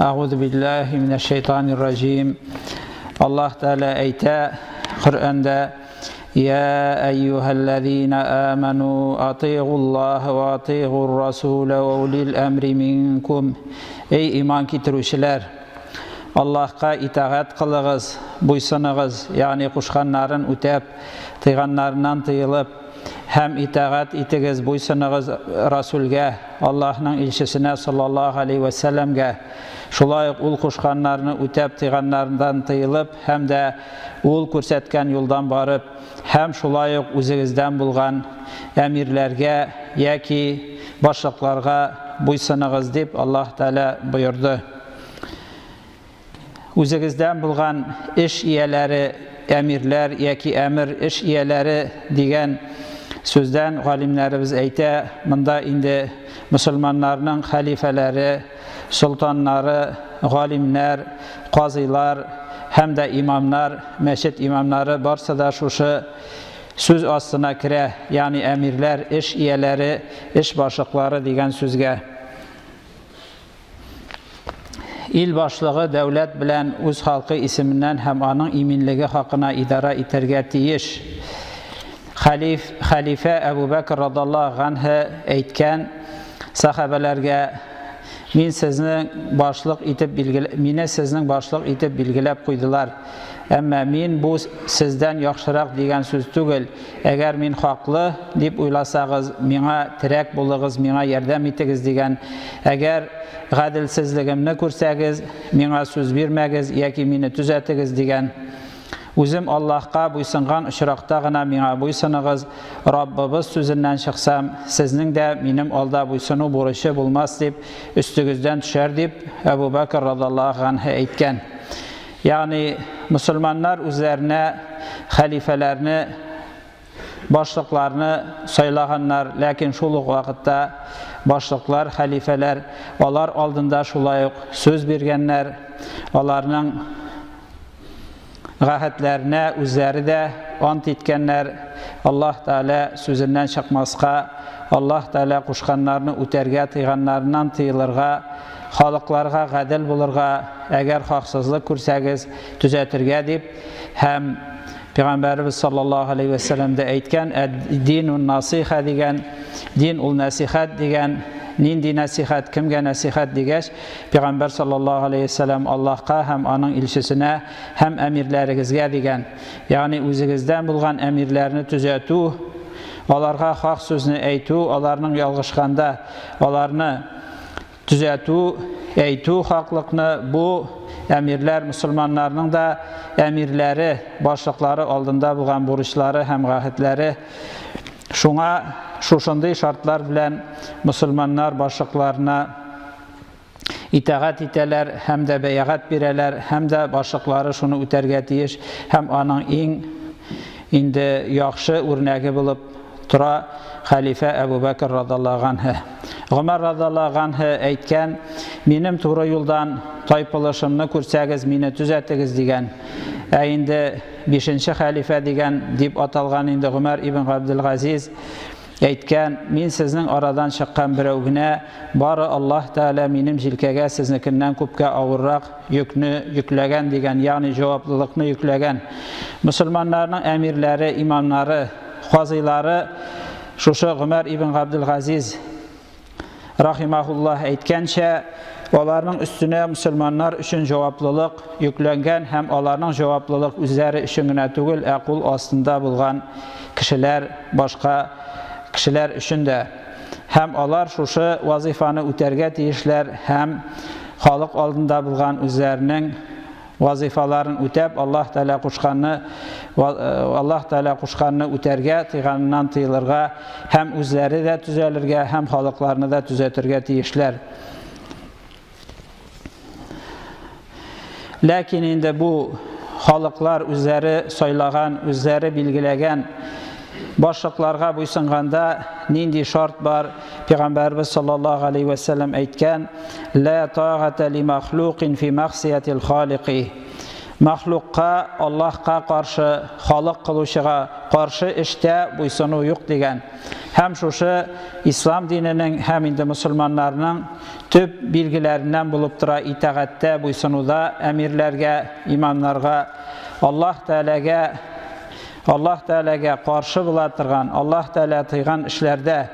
Euzu billahi mineşşeytanirracim. Allah Teala ayta Kur'an'da Ya eyyühellezine amenu ati'ullaha ve ati'ur rasule ve ulil emri minkum. Ey iman getirушілер, Allah'a itaat kılığız, buysunığız, yani kuşkanların ütep, tıyganlarından tıyılıp, hem itaat itigiz, buysunığız Rasulge, Allah'ın ilçisine sallallahu aleyhi ve sellemge, şulayık ul kuşkanlarını ütep, tıyganlarından tıyılıp, hem de ul kursetken yoldan barıp, hem şulayık üzerinizden bulgan emirlerge, yaki başlıklarga buysunığız deyip Allah Teala buyurdu. Üzerinizden bulgan iş iyeleri, emirler, yaki emir iş iyeleri diyen sözden galimlerimiz eyte, bunda indi Müslümanların halifeleri, sultanları, galimler, qazilar, hem de imamlar, meşit imamları varsa da şuşu söz astına kire, yani emirler, iş iyeleri, iş başlıkları diyen sözge. İl başlığı devlet bilen öz halkı isiminden hem anın iminligi hakkına idara iterge tiyiş. Halife Ebu Bekir radallahu anh'ı eytken sahabelerge mine sizning başlık itip bilgilep koydular. Ama min bu sizden yaxşıрақ degan söz tugul. Eğer min haklı dep uylasagız, mine tirek bulığız, mine yardam itigiz degan. Eğer gadilsizligimni ko'rsagiz, mine söz bermegiz yoki meni tuzatigiz degan. Özüm Allah'a buysungan uçraqta gına mine buysunıgiz. Rabbimiz sözünden çıksam, sizning de menim alda buysunu buruşu bulmaz dep üstügüzden düşer dep Ebu Bekir radallahu anh'ı eytken. Yani Müslümanlar üzerine halifelerini, başlıklarını saylaganlar, lakin şuluk vakitte başlıklar, halifeler, onlar aldında şulayık söz bergenler, onların gahetlerine üzeri de ant etkenler, Allah Teala sözünden çıkmazqa, Allah Teala kuşkanlarını üterge, tıyganlarından tıyılırga, halıklarga gadil bulurga, eğer haksızlık kursagiz, düzeltirge deyip, hem Peygamberimiz sallallahu aleyhi ve sellem de eytken, dinun nasiha degen, din ul nasihat degen, nindi nasihat, kimge nasihat degeç, Peygamber sallallahu aleyhi ve sellem Allah'a hem anın ilçisine hem emirlerigizge degen, yani özünüzden bulgan emirlerini düzeltu, onlarga hak sözünü eytu, onlarının yalgışkanda, onlarını düzeltu, eytu haklıkını bu emirler Müslümanlarının da emirleri, başlıkları aldında bulgan buruşları hem gahitleri şuna şuşunday şartlar bilen Müslümanlar başlıklarına itaat iteler, hem de beyagat bireler, hem de başlıkları şunu üterge tiyiş, hem anın indi yaxşı örneği bulup tura Halife Ebu Bekir radallahu anh'ı. Ömer radallahu anh'ı eytken, menim tuğru yoldan taypılışımını kursagiz, meni tuzatigiz degen. Indi 5. halife degen dip atalgan indi Ömer ibn Abdülaziz eytken, men sizning aradan çıqqan birovgina bari Allah Teala menim jilkege siznikinden köpke ağırrak yükünü yüklegen degen, yani cevaplılıkını yüklegen. Müslümanların emirleri, imamları, qaziları şuşu Ömer ibn Abdülaziz rahimahullah eytkençe, onların üstüne Müslümanlar üçün cevaplılık yüklengen, hem onların cevaplılık üzeri üçüngüne tugul, akıl aslında bulgan kişiler, başka kişiler üçün de, hem onlar şuşu vazifanı üterge tiyişler, hem halk aldında bulgan üzerinin vazifaların ütep Allah Teala kuşkanını üterge, tıyganından tıyılırga, hem üzeri de düzelirge, hem halıklarını da düzeltirge tiyişler. Lakin indi bu halıklar üzeri saylagan, üzeri bilgilegen başlıklarga buysunganda nindi şart var? Peygamberimiz sallallahu aleyhi ve sellem eytken, la ta'ata li mahluqin fi ma'siyatil khaliqi. Мәхлукка, Аллаһка каршы, халык кылучыга каршы эштә буйсыну юк дигән. Һәм шушы ислам диненең һәм инде мусульманнарның төп билгеләреннән булып тора итагатьтә, буйсынуда, әмирләргә, имамнарга, Аллаһ Тәаләгә каршы була торган, Аллаһ Тәалә тыйган эшләрдә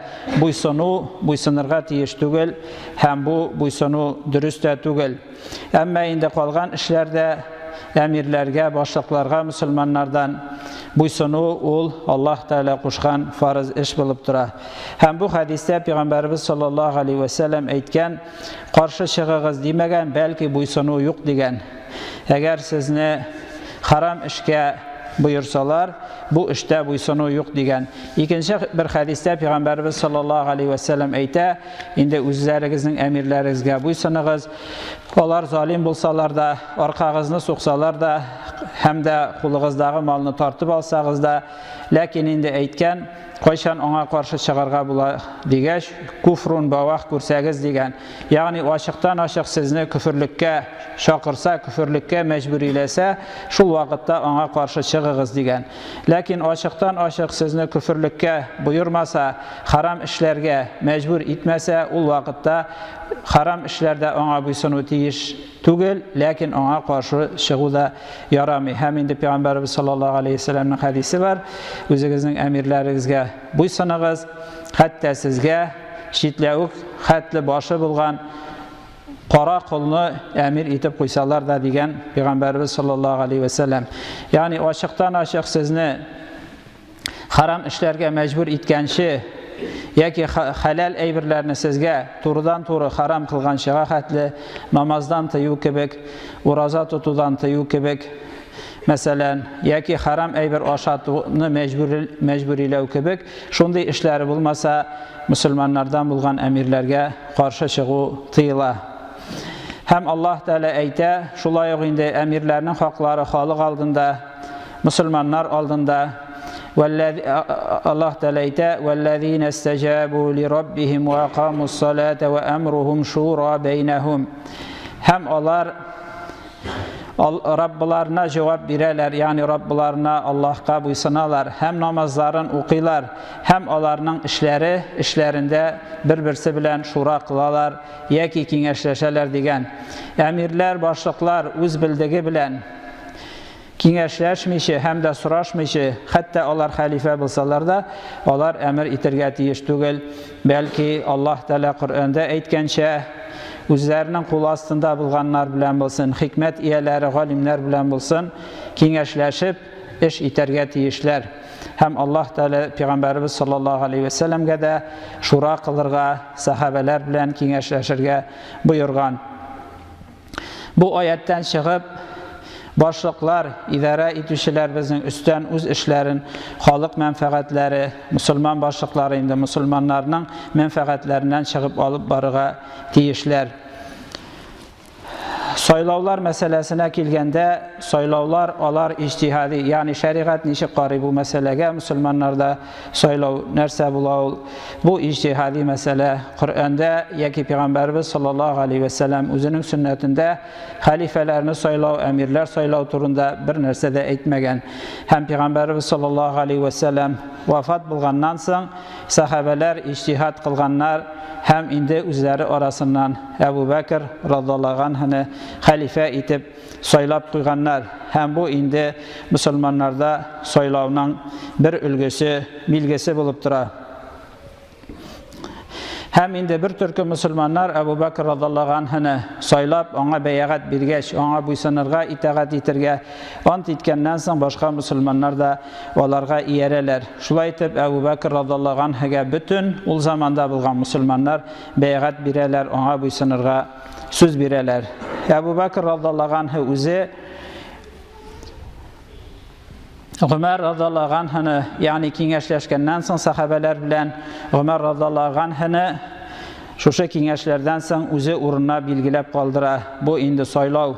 буйсынырга тиеш түгел, һәм бу буйсыну дөрес тә түгел. Әмма инде калган эшләрдә әмирләргә, башлыкларга мусульманнардан буйсыну ул Аллаһ Тәалә кушкан фарыз эш булып тора. Һәм бу хадистә Пәйгамбәрбез саллаллаһу алейхи ва саллям әйткән, каршы чыгыгыз димәгән, бәлки буйсыну юк дигән. Әгәр сезне харам эшкә буйырсалар, бу эштә буйсыну юк дигән. Икенче бер хадистә Пәйгамбәрбез саллаллаһу алейхи ва саллям әйтә, инде үзләрегезнең әмирләрегезгә буйсыныгыз. Алар залим булсалар да, аркагызны суксалар да, һәм дә кулыгыздагы малны тартып алсагыз да, ләкин инде әйткән, кайчан аңа каршы чыгарга була дигәч, куфрун бавах күрсәгез дигән. Ягъни ачыктан-ачык сезне күферлеккә чакырса, күферлеккә мәҗбүриләсә, шул вакытта аңа каршы чыгыгыз дигән. Ләкин ачыктан-ачык сезне күферлеккә буйырмаса, харам эшләргә мәҗбүр итмәсә, ул вакытта харам эшләрдә аңа буйсыну тиеш түгел, ләкин аңа каршы чыгу да ярамый. Һәм инде Пәйгамбәрбез саллаллаһу алейхи ва саллямның хадисе бар, үзегезнең әмирләрегезгә буйсыныгыз, хәтта сезгә читләвек хәтле башы булган кара кулны әмир итеп куйсалар да дигән Пәйгамбәрбез саллаллаһу алейхи ва саллям. Ягъни ачыктан-ачык сезне харам эшләргә мәҗбүр иткәнче яки халал әйберләрне сезгә турыдан-туры харам кылганчыга хәтле намаздан тыю кебек, ураза тотудан тыю кебек, мәсәлән, яки харам әйбер ашатуны мәҗбүриләү кебек, шундый эшләре булмаса, мусульманнардан булган әмирләргә каршы чыгу тыела. Һәм Аллаһ Тәалә әйтә, шулай ук инде әмирләрнең хаклары халык алдында, мусульманнар алдында, Allah Teala әйтә: "Валлазина истаҗабу лираббихим ва акамус-салата ва амруһум шура бейнәһум." Һәм алар Раббыларына җавап бирәләр, ягъни Раббыларына, Аллаһка буйсыналар, һәм намазларын укыйлар, һәм аларның эшләрендә бер-берсе белән шура кылалар яки киңәшләшәләр дигән. Әмирләр, башлыклар үз билдеге белән киңәшләшмичә һәм дә сорашмыйча, хәтта алар халифа булсалар да, алар әмер итәргә тиеш түгел. Бәлки Аллаһ Тәалә Коръәндә әйткәнчә, үзләренең кул астында булганнар белән булсын, хикмәт ияләре, галимнәр белән булсын, киңәшләшеп эш итәргә тиешләр. Һәм Аллаһ Тәалә Пәйгамбәрбез саллаллаһу алейхи ва саллямга да шура кылырга, сахабалар белән киңәшләшергә буйырган. Бу аяттан чыгып, башлыклар, идара итүчеләр безнең өстән үз эшләрен, халык мәнфәгатьләре, мусульман башлыклары инде мусульманнарның мәнфәгатьләреннән чыгып алып барырга тиешләр. Сайлаулар мәсьәләсенә килгәндә, сайлаулар алар иҗтиһади, ягъни шәригать ничек карый бу мәсьәләгә, мусульманнарда сайлау нәрсә була ул? Бу иҗтиһади мәсьәлә. Коръәндә яки Пәйгамбәрбез саллаллаһу алейхи ва саллям үзенең сөннәтендә халифаларны сайлау, әмирләр сайлау турында бер нәрсә дә әйтмәгән. Һәм Пәйгамбәрбез саллаллаһу алейхи ва саллям вафат булганнан соң сахабалар иҗтиһад кылганнар, һәм инде үзләре арасыннан Әбу Бәкр радиллаһу анһуны халифа итеп сайлап куйганнар. Һәм бу инде мусульманнарда сайлауның бер өлгесе, билгесе булып тора. Һәм инде бер төркем мусульманнар Әбу Бәкр радиллаһу анһуны сайлап, аңа бәйгать биргәч, аңа буйсынырга, итагать итәргә ант иткәннән соң башка мусульманнар да аларга иярәләр. Шулай итеп Әбу Бәкр радиллаһу анһуга бөтен ул заманда булган мусульманнар бәйгать бирәләр, аңа буйсынырга сүз бирәләр. Әбу Бәкр радиллаһу анһу үзе Умар радиллаһу анһуны, ягъни киңәшләшкәннән соң сахабалар белән Умар радиллаһу анһуны шушы киңәшләрдән соң үзе урынына билгеләп калдыра. Бу инде сайлау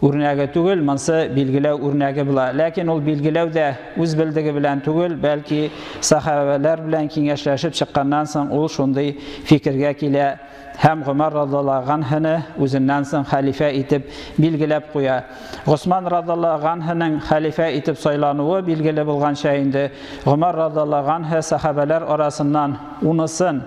үрнәге түгел, монсы билгеләү үрнәге була. Ләкин ул билгеләү дә үз билдеге белән түгел, бәлки сахабалар белән киңәшләшеп чыкканнан соң ул шундый фикергә килә. Һәм Гомар радиллаһу анһуны үзеннән соң хәлифә итеп билгеләп куя. Госман радиллаһу анһуның хәлифә итеп сайлануы билгеле булганча инде Гомар радиллаһу анһу сахабалар арасыннан унысын,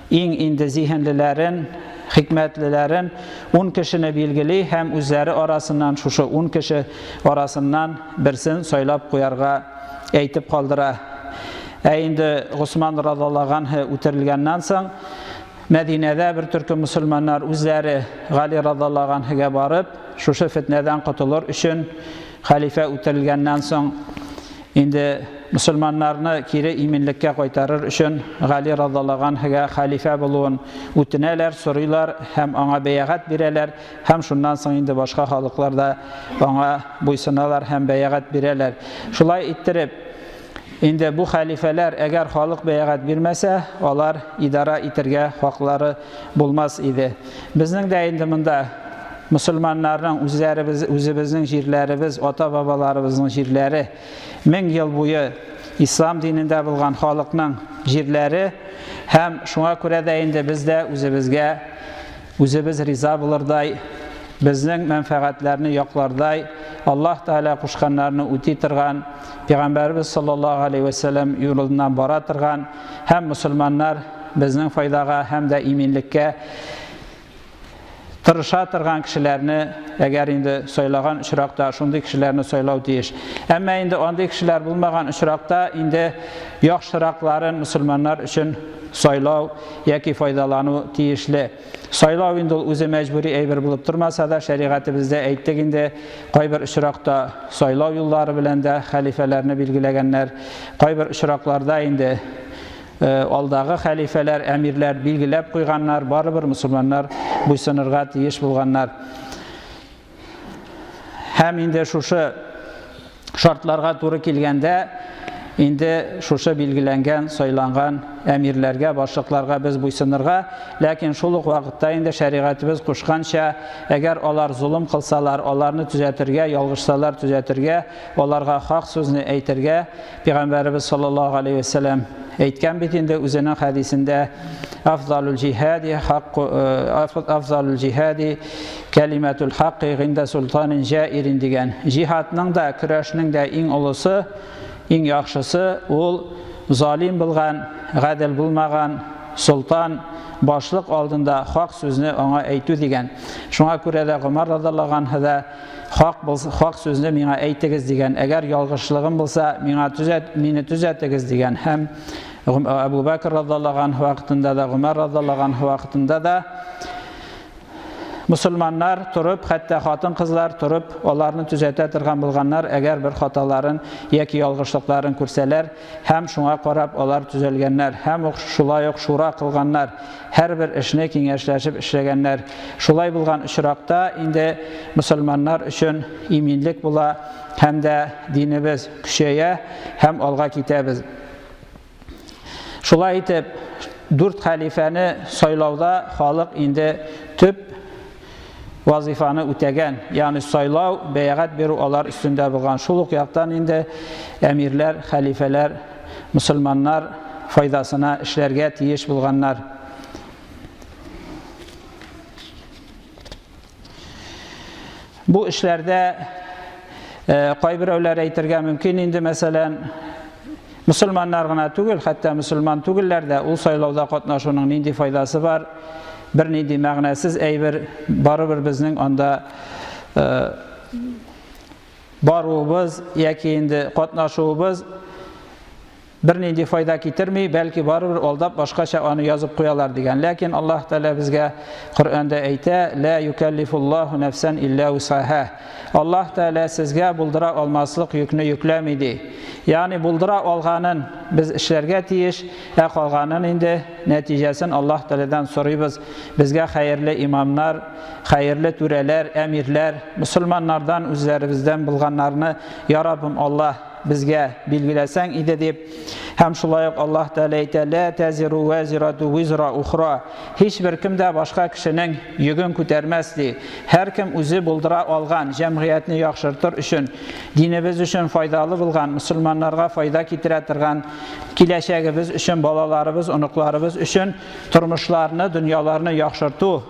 иң инде зиһенлеләрен, хикмәтлеләрен 10 кешене билгели һәм үзләре арасыннан шушы 10 кеше арасыннан берсен сайлап куярга әйтеп калдыра. Инде Госман радиллаһу анһу үтерелгәннән соң Мәдинәдә бер төркем мусульманнар үзләре Гали радиллаһу анһуга барып, шушы фитнәдән кутылыр өчен хәлифә үтерелгәннән соң инде мусульманнарны кире иминлеккә кайтарыр өчен Гали радиллаһу анһуга хәлифә булуын үтенәләр, сорыйлар һәм аңа бәйгать бирәләр, һәм шуннан соң инде башка халыклар да аңа буйсыналар һәм бәйгать бирәләр. Шулай иттереп инде бу хәлифәләр әгәр халык бәйгать бирмәсә, алар идара итәргә хаклары булмас иде. Безнең дә инде монда мусульманнарның үзебезнең җирләребез, ата-бабаларыбызның җирләре 1000 ел буе ислам динендә булган халыкның җирләре һәм шуңа күрә дә инде без дә үзебез риза булырдай, безнең мәнфәгатьләрне яклардай, Аллаһ Тәгалә кушканнарны үти торган, Пәйгамбәрбез саллаллаһу алейхи ва саллям юлыннан бара торган һәм мусульманнар безнең файдага һәм дә иминлеккә тырыша торган кешеләрне әгәр инде сайлаган очракта шундый кешеләрне сайлау тиеш. Әмма инде андый кешеләр булмаган очракта инде яхшыракларын мусульманнар өчен сайлау яки файдалану тиешле. Сайлау инде үзе мәҗбүри әйбер булып тормаса да, шәригатебездә әйттек инде, кайбер очракта сайлау юллары белән дә хәлифәләрне билгеләгәннәр, кайбер очракларда инде алдагы хәлифәләр, әмирләр билгеләп куйганнар, барыбер мусульманнар буйсынырга тиеш булганнар. Һәм инде шушы шартларга туры килгәндә инде шушы билгеләнгән, сайланган әмирләргә, башлыкларга без буйсынырга, ләкин шул ук вакытта инде шәригатыбыз кушканча, әгәр алар зулым кылсалар, аларны төзәтергә, ялгышсалар төзәтергә, аларга хак сүзне әйтергә, Пәйгамбәрбез саллаллаһу алейхи ва саллям әйткән бит инде үзенең хәдисендә афзалул җиһади кәлимәтул хакки гинда султанин җаирин дигән. Җиһадның да, көрәшнең дә иң улысы, иң яхшысы ул залим булган, гадел булмаган султан башлык алдында хак сүзне аңа әйтү дигән. Шуңа күрә дә Гомар радиллаһу анһу да хак сүзне миңа әйтегез дигән. Әгәр ялгышлыгым булса, мине төзәтегез дигән. Һәм Абу Бәкр радиллаһу анһу вакытында да, Гомар радиллаһу анһу вакытында да мусульманнар турып, хәтта хатын-кызлар турып, аларны төзәтә торган булганнар, әгәр бер хаталарын яки ялгышлыкларын күрсәләр, һәм шуңа карап алар төзәлгәннәр, һәм шулай ук шура кылганнар, һәрбер эшне киңәшләшеп эшләгәннәр. Шулай булган очракта инде мусульманнар өчен иминлек була, һәм дә динебез көчәя, һәм алга китәбез. Шулай итеп, 4 хәлифәне сайлауда халык инде төп вазифаны үтәгән, ягъни сайлау, бәйгать бирү алар өстендә булган. Шул ук яктан инде әмирләр, хәлифәләр, мусульманнар файдасына эшләргә тиеш булганнар. Бу эшләрдә кайберәүләр әйтергә мөмкин инде, мәсәлән, мусульманнар гына түгел, хәтта мусульман түгелләр дә ул сайлауда катнашуның нинди файдасы бар? Бер нинди мәгънәсез әйбер, барыбер безнең анда баруыбыз яки инде катнашуыбыз бер нинди файда китерми, бәлки барыбер алдап башкача аны язып куялар дигән. Ләкин Аллаһ Тәгалә безгә Коръәндә әйтә: "Ла юкаллифуллаһу нафсан илля усаха." Аллаһ Тәгалә сезгә булдыра алмаслык йөкне йөкләми ди. Ягъни булдыра алганын без эшләргә тиеш, калганын инде нәтиҗәсен Аллаһ Тәгаләдән сорыйбыз. Безгә хәерле имамнар, хәерле түрәләр, әмирләр, мусульманнардан үзләребездән булганнарны, я Раббым Аллаһ безгә билгеләсәң иде дип Һәм шулай ук Аллаһ Тәала әйтә: "Ла тазиру вазирату визра ухра". Һичбер кем дә башка кешенең йөген күтәрмәс ди. Һәркем үзе булдыра алган җәмгыятьне яхшыртыр өчен, динебез өчен файдалы булган, мөселманнарга файда китерә торган, киләчәгебез өчен, балаларыбыз, оныкларыбыз өчен тормышларны, дөньяларны яхшырту,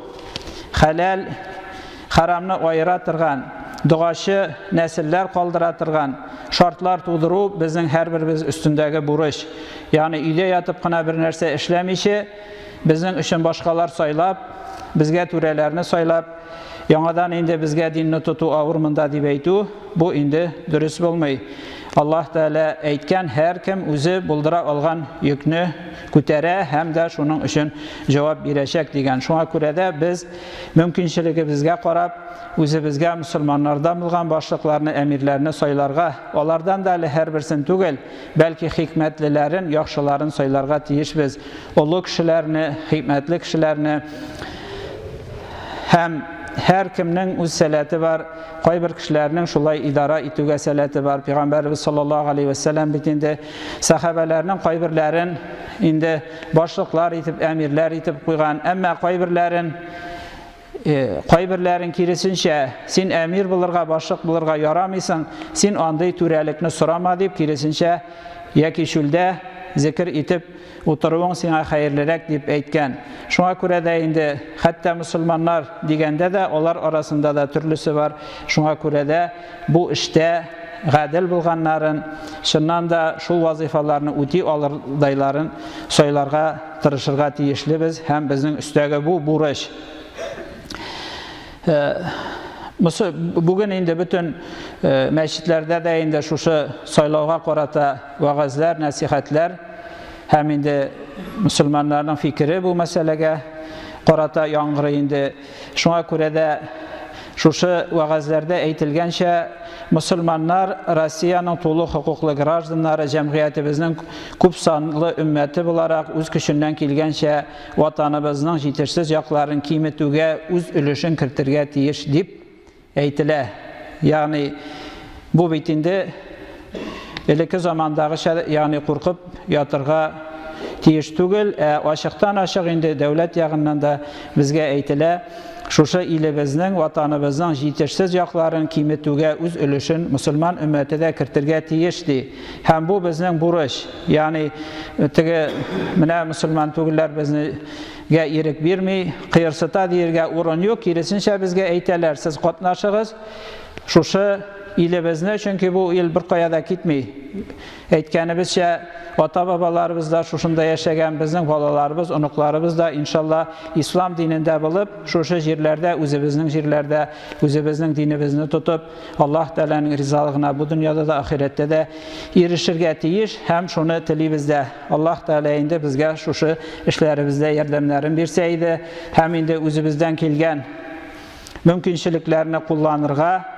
хәләл, харамны аера торган, дугачы нәселләр калдыра торган шартлар тудыру безнең һәрберебез өстендәге бурыч. Ягъни өйдә ятып кына бер нәрсә эшләмичә, безнең өчен башкалар сайлап, безгә түрәләрне сайлап, яңадан инде безгә динне тоту авыр монда дип әйтү, бу инде дөрес булмый. Аллаһ Тәала әйткән: "Һәркем үзе булдыра алган йөкне күтәрә һәм дә шуның өчен җавап бирәчәк" дигән. Шуңа күрә дә без мөмкинчелегебезгә карап, үзебезгә мөселманнардан булган башлыкларны, әмирләрне сайларга, алардан да әле һәрберсен түгел, бәлки хикмәтлеләрен, яхшыларын сайларга тиешбез. Олы кешеләрне, хикмәтле кешеләрне, һәм һәркемнең үз сәләте бар. Кайбер кешеләрнең шулай идара итүгә сәләте бар. Пәйгамбәрбез саллаллаһу алейһи ва сәллям бит инде сахабаларның кайберләрен инде башлыклар итеп, әмирләр итеп куйган. Әмма кайберләрен киресенчә, син әмир булырга, башлык булырга ярамыйсың, син андый түрәлекне сорама дип, киресенчә яки шулда зикр итеп утыруың сиңа хәерлерәк дип әйткән. Шуңа күрә дә инде хәтта мөселманнар дигәндә дә алар арасында да төрлесе бар. Шуңа күрә дә бу эштә гадел булганнарын, чыннан да шул вазифаларны үти алырдайларын сайларга тырышырга тиешлебез һәм безнең өстәге бу бурыч. Бүген инде бөтен мәчетләрдә дә инде шушы сайлауга карата вагазлар, насихатлар һәм инде мөселманнарның фикере бу мәсьәләгә карата яңгырый инде. Шуңа күрә дә шушы вагазларда әйтелгәнчә, мөселманнар Россиянең тулы хукуклы гражданнары, җәмгыятебезнең күп санлы өммәте буларак үз көченнән килгәнчә ватаныбызның җитешсез якларын киметүгә үз өлешен кертергә тиеш дип әйтелә. Ягъни бу бит инде элекке замандагыча, ягъни куркып ятырга тиеш түгел, ачыктан-ачык инде дәүләт ягыннан да безгә әйтелә. Шушы илебезнең, ватаныбызның җитешсез якларын киметүгә үз өлешен мөселман өммәте дә кертергә тиеш ди. Һәм бу безнең бурыч. Ягъни теге менә мөселман түгелләр безгә ирек бирми, кыерсыта диергә урын юк. Киресенчә безгә әйтәләр: "Сез катнашыгыз шушы илебезне, чөнки бу ил бер кая да китми." Әйткәнебезчә, ата-бабаларыбыз да шушында яшәгән, безнең балаларыбыз, оныкларыбыз да иншалла ислам динендә булып, шушы җирләрдә, үзебезнең җирләрдә, үзебезнең динебезне тотып, Аллаһ Тәаланың ризалыгына бу дөньяда да, ахирәттә дә ирешергә тиеш һәм шуны телибез дә. Аллаһ Тәала инде безгә шушы эшләребездә ярдәмнәрен бирсә иде, һәм инде үзебездән килгән мөмкинчелекләрне кулланырга,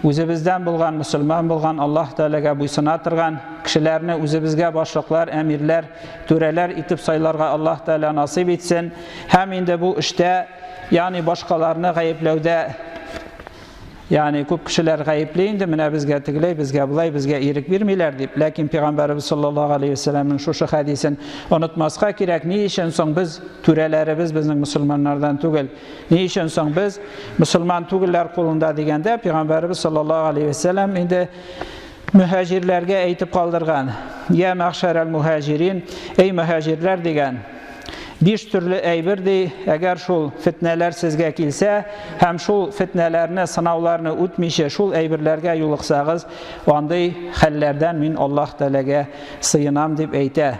үзебездән булган, мөселман булган, Аллаһ Тәаләгә буйсына торган кешеләрне үзебезгә башлыклар, әмирләр, түрәләр итеп сайларга Аллаһ Тәала насыйп итсен. Һәм инде бу эштә, ягъни башкаларны гаепләүдә, ягъни күп кешеләр гаепле инде, менә безгә тегеләй, безгә булай, безгә ирек бирмиләр дип. Ләкин Пәйгамбәрбез саллаллаһу алейһи ва сәлләмнең шушы хәдисен онытмаска кирәк. Ни өчен соң без, түрәләребез безнең мөселманнардан түгел? Ни өчен соң без мөселман түгелләр кулында дигәндә, Пәйгамбәрбез саллаллаһу алейһи ва сәлләм инде мөхаҗирләргә әйтеп калдырган: "Я мәхшәрәл мөхаҗирин", эй мөхаҗирләр дигән. 5 төрле әйбер ди, әгәр шул фитнәләр сезгә килсә, һәм шул фитнәләрне, сынауларны үтмичә шул әйберләргә юлыксагыз, андый хәлләрдән мин Аллаһ Тәаләгә сыенам дип әйтә.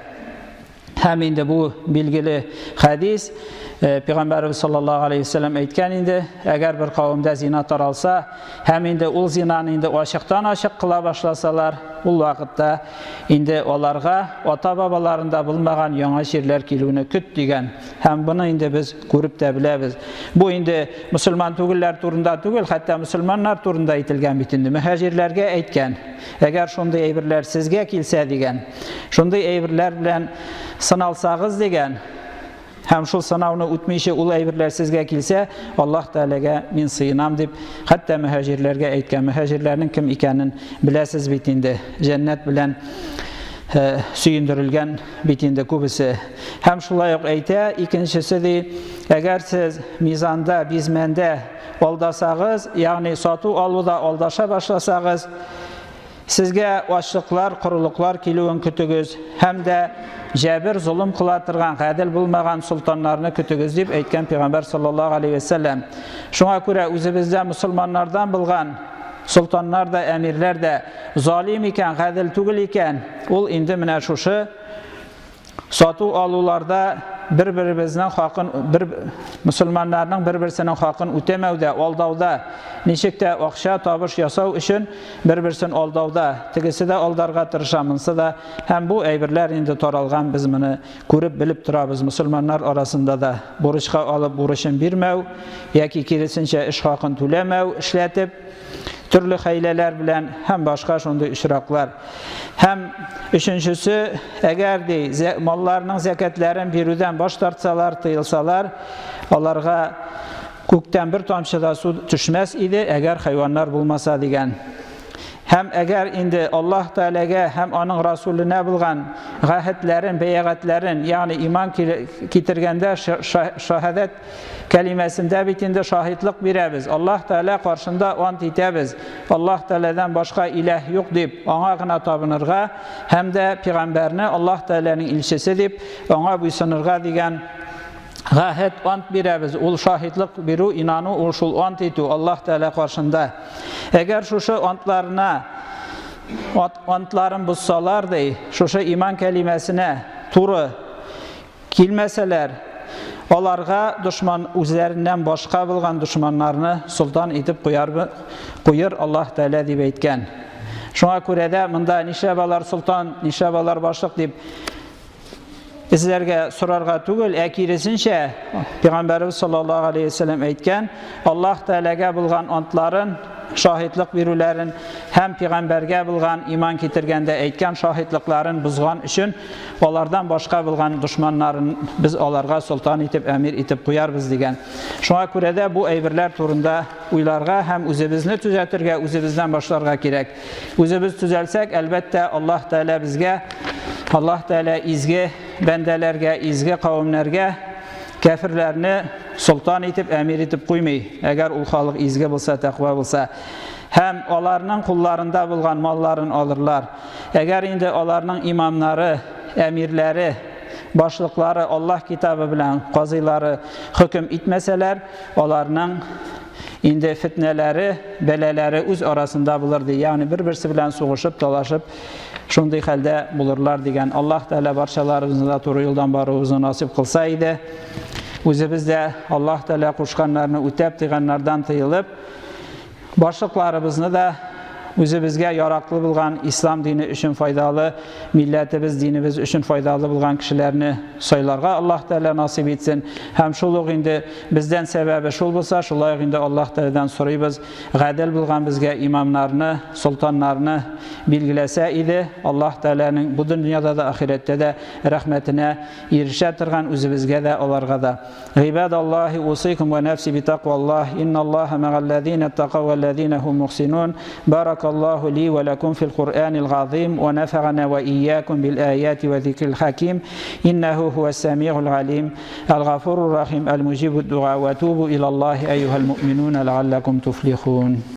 Һәм инде бу билгеле хәдис, Пәйгамбәрбез саллаллаһу алейһи ва сәлләм әйткән инде, әгәр бер кавымда зина таралса, һәм инде ул зинаны инде ачыктан-ачык кыла башласалар, ул вакытта инде аларга ата-бабаларында булмаган яңа җирләр килүне көт дигән. Һәм буны инде без күреп тә беләбез. Бу инде мөселман түгелләр турында түгел, хәтта мөселманнар турында әйтелгән бит инде. Мөхаҗирләргә әйткән: "Әгәр шундый әйберләр сезгә килсә" дигән. Шундый әйберләр белән сыналсагыз дигән. Һәм шул сынауны үтмичә ул әйберләр сезгә килсә, Аллаһ Тәаләгә мин сыенам дип хәтта мөхаҗирләргә әйткән. Мөхаҗирләрнең кем икәнен беләсез бит инде. Җәннәт белән сөендірілген бетінде көбісі. Һәм шулай ук әйтә, икенчесе ди, әгәр сез мизанда, бизмәндә алдасагыз, ягъни сату алуда алдаша башласагыз, сезгә ачлыклар, корылыклар килүен көтегез, һәм дә җәбер, зулым кыла торган, гадел булмаган султаннарны көтегез дип әйткән Пәйгамбәр саллаллаһу алейхи ва сәллям. Шуңа күрә үзебездә мусламаннардан булган султаннар да, әмирләр дә залим икән, гадел түгел икән, ул инде менә шушы сату алуларда bir-birimizning хакын, мусламаннарның bir-берсенең хакын үтәмәүдә, алдауда, ничектә акча табыш ясау өчен bir-берсен алдауда, тегесе дә алдарга тырыша, монсы да, һәм бу әйберләр инде таралган, без моны күреп белеп торабыз. Мусламаннар арасында да бурычка алып бурычын бирмәү, яки киресенчә эш хакын түләмәү, эшләтеп төрле хәйләләр белән һәм башка шундый очраклар. Һәм өченчесе, әгәр ди малларның зәкатларын бирүдән баш тартсалар, тыелсалар, аларга күктән бер тамчы да су төшмәс иде, әгәр хайваннар булмаса дигән. Һәм әгәр инде Аллаһ Тәгаләгә һәм аның Расулына булган гәһәтләрен, бәягәтләрен, ягъни иман китергәндә шаһадат кәлимәсендә бит инде шаһидлык бирәбез. Аллаһ Тәгалә каршында ант итәбез. Аллаһ Тәгаләдән башка илаһ юк дип, аңа гына табынырга, һәм дә пәйгамбәрне Аллаһ Тәгаләнең илчесе дип, аңа буйсынырга дигән гәһәт ант бирәбез. Ул шаһидлык бирү, инану, ул шул ант итү Аллаһ Тәгалә каршында. Әгәр шушы антларын бозсалар ди, шушы иман кәлимәсенә туры килмәсәләр, аларга дошман үзләреннән башка булган дошманнарны султан итеп куяр Аллаһ Тәгалә дип әйткән. Шуңа күрә дә монда нишәбалар султан, нишәбалар башлык дип izlərgə, sorarga түгел, киресенчә, Пәйгамбәрбез саллаллаһу алейхи ва сәллям әйткән, Аллаһ Тәгаләгә булган антларын, шаһидлык бирүләрен һәм Пәйгамбәргә булган иман китергәндә әйткән шаһидлыкларын бузган өчен, алардан башка булган дошманнарын без аларга султан итеп, әмир итеп куярбыз дигән. Шуңа күрә дә бу әйберләр турында уйларга һәм үзебезне төзәтергә, үзебездән башларга кирәк. Үзебез төзәлсәк, әлбәттә Аллаһ Тәгалә безгә, Аллаһ Тәгалә изге бәндәләргә, изге кавемнәргә кафирләрне султан итеп, әмир итеп куймый. Әгәр ул халык изге булса, тәкъва булса, һәм аларның кулларында булган малларын алырлар. Әгәр инде аларның имамнары, әмирләре, башлыклары Аллаһ китабы белән казыйлары хөкем итмәсәләр, аларның инде фитнәләре, бәлаләре үз арасында булыр ди. Ягъни бер-берсе белән сугышып, талашып, шундый хәлдә булырлар дигән. Аллаһ Тәгалә барчаларыбызны да туры юлдан баруыбызны насип кылса иде. Үзебез дә Аллаһ Тәгалә кушканнарны үтәп, тыйганнардан тыелып, башлыкларыбызны да үзебезгә яраклы булган ислам дине өчен файдалы, милләтебез, динебез өчен файдалы булган кешеләрне сайларга Аллаһ Тәгалә насип итсен. Һәм шул ук инде бездән сәбәбе шул булса, шулай инде Аллаһ Тәгаләдән сорыйбыз, гадел булган безгә имамнарны, султаннарны билгеләсә иде, Аллаһ Тәгаләнең бу дөньяда да, ахирәттә дә рәхмәтенә ирешә торган үзебезгә дә, аларга да. Гыйбадаллаһи усикум ва нафси битақваллаһ, инналлаһа мa'ал-лазина тақав вал-лазина хум мухсинун. بارك الله لي ولكم في القرآن العظيم ونفعنا وإياكم بالآيات وذكر الحكيم إنه هو السميع العليم الغفور الرحيم المجيب الدعاء وتوبوا إلى الله أيها المؤمنون لعلكم تفلحون.